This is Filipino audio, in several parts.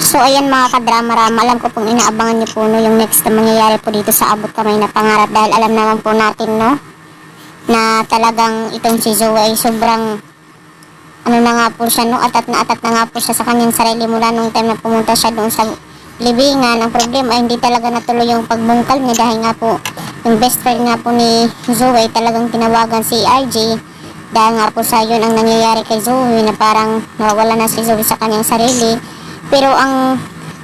So ayan mga kadrama-rama, alam ko pong inaabangan niyo po no, yung next na mangyayari po dito sa Abot Kamay na Pangarap, dahil alam naman po natin no na talagang itong si Zoe ay sobrang ano na nga po siya no, atat na nga po siya sa kanyang sarili mula nung time na pumunta siya doon sa libingan. Ang problema ay hindi talaga natuloy yung pagbungkal niya dahil nga po yung best friend nga po ni Zoe talagang tinawagan si RJ dahil nga po sa yun ang nangyayari kay Zoe na parang nawawala na si Zoe sa kanyang sarili. Pero ang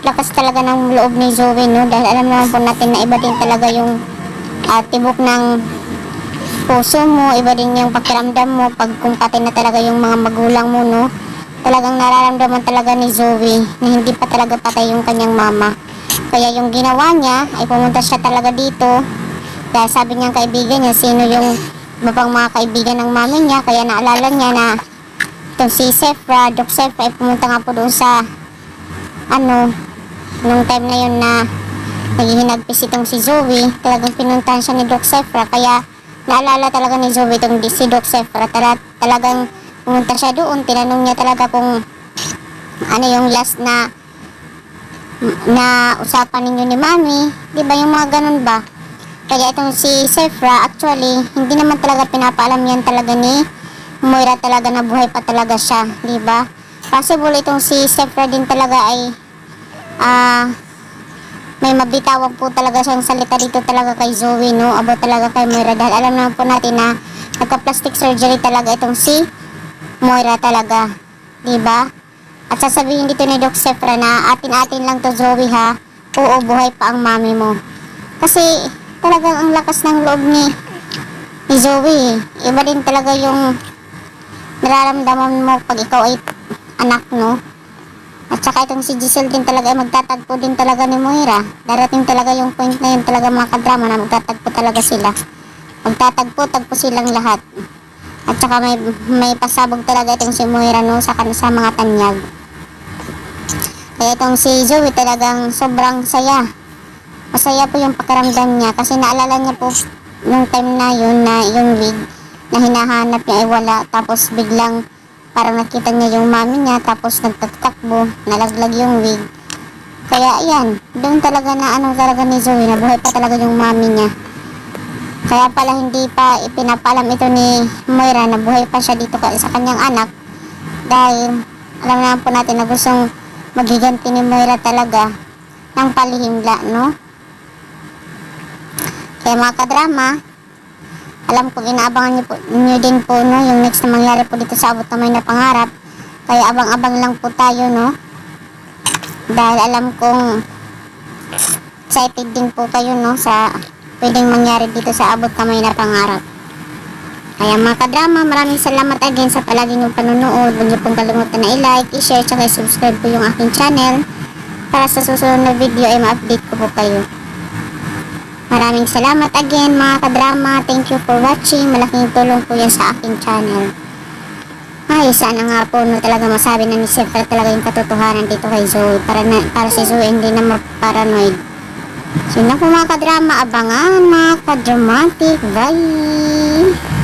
lakas talaga ng loob ni Zoe no, dahil alam naman po natin na iba din talaga yung tibok ng puso mo, iba din yung pakiramdam mo pag kumpate na talaga yung mga magulang mo no. Talagang nararamdaman talaga ni Zoe na hindi pa talaga patay yung kanyang mama. Kaya yung ginawa niya ay pumunta siya talaga dito dahil sabi niyang kaibigan niya sino yung iba pang mga kaibigan ng mami niya, kaya naalala niya na itong si Sephra, Doc Sephra ay pumunta nga po doon sa nung time na yun na naghihinagpis itong si Zoe. Talagang pinuntahan siya ni Doc Sephra, kaya naalala talaga ni Zoe itong si Doc Sephra. Talagang pumunta siya doon, tinanong niya talaga kung ano yung last na usapan ninyo ni Mami, di ba yung mga ganun ba? Kaya itong si Sephra, actually hindi naman talaga pinapaalam yan talaga ni Moira talaga na buhay pa talaga siya, di ba? Possible itong si Sephra din talaga ay may mabitawag po talaga siyang salita dito talaga kay Zoe no, about talaga kay Moira, dahil alam naman po natin na nagka-plastic surgery talaga itong si Moira talaga, di ba? At sasabihin dito ni Doc Sephra na atin-atin lang to Zoe ha, oo buhay pa ang mami mo. Kasi talagang ang lakas ng loob ni Zoe, iba din talaga yung nararamdaman mo pag ikaw ay anak no. At saka itong si Giselle din talaga ay magtatagpo din talaga ni Moira. Darating talaga yung point na yun talaga mga kadrama na magtatagpo talaga sila. Magtatagpo silang lahat. At saka may pasabog talaga itong si Moira no sa mga tanyag. Kaya itong si Zoe talagang sobrang saya. Masaya po yung pakiramdam niya kasi naalala niya po nung time na yun na yung wig na hinahanap niya ay wala, tapos biglang parang nakita niya yung mami niya, tapos nagtatakbo, nalaglag yung wig. Kaya yan, doon talaga na talaga ni Zoe na buhay pa talaga yung mami niya. Kaya pala hindi pa ipinapalam ito ni Moira na buhay pa siya dito sa kanyang anak, dahil alam naman po natin na gustong magiganti ni Moira talaga ng palihimla no. Kaya mga kadrama, alam kong inaabangan nyo din po no, yung next na mangyari po dito sa Abot Kamay na Pangarap. Kaya abang-abang lang po tayo no, dahil alam kong excited din po kayo no sa pwedeng mangyari dito sa Abot Kamay na Pangarap. Kaya mga kadrama, maraming salamat again sa palagi nyong panonood. Huwag niyo pong kalimutan na i-like, i-share, tsaka i-subscribe po yung aking channel para sa susunod na video ay ma-update ko po kayo. Maraming salamat again mga kadrama. Thank you for watching. Malaking tulong po yan sa aking channel. Ay, sana nga po no, talaga masabi na ni Sephra talaga yung katotohanan dito kay Zoe para si Zoe hindi na ma-paranoid. So na po mga kadrama, abangan mga kadramatic. Bye!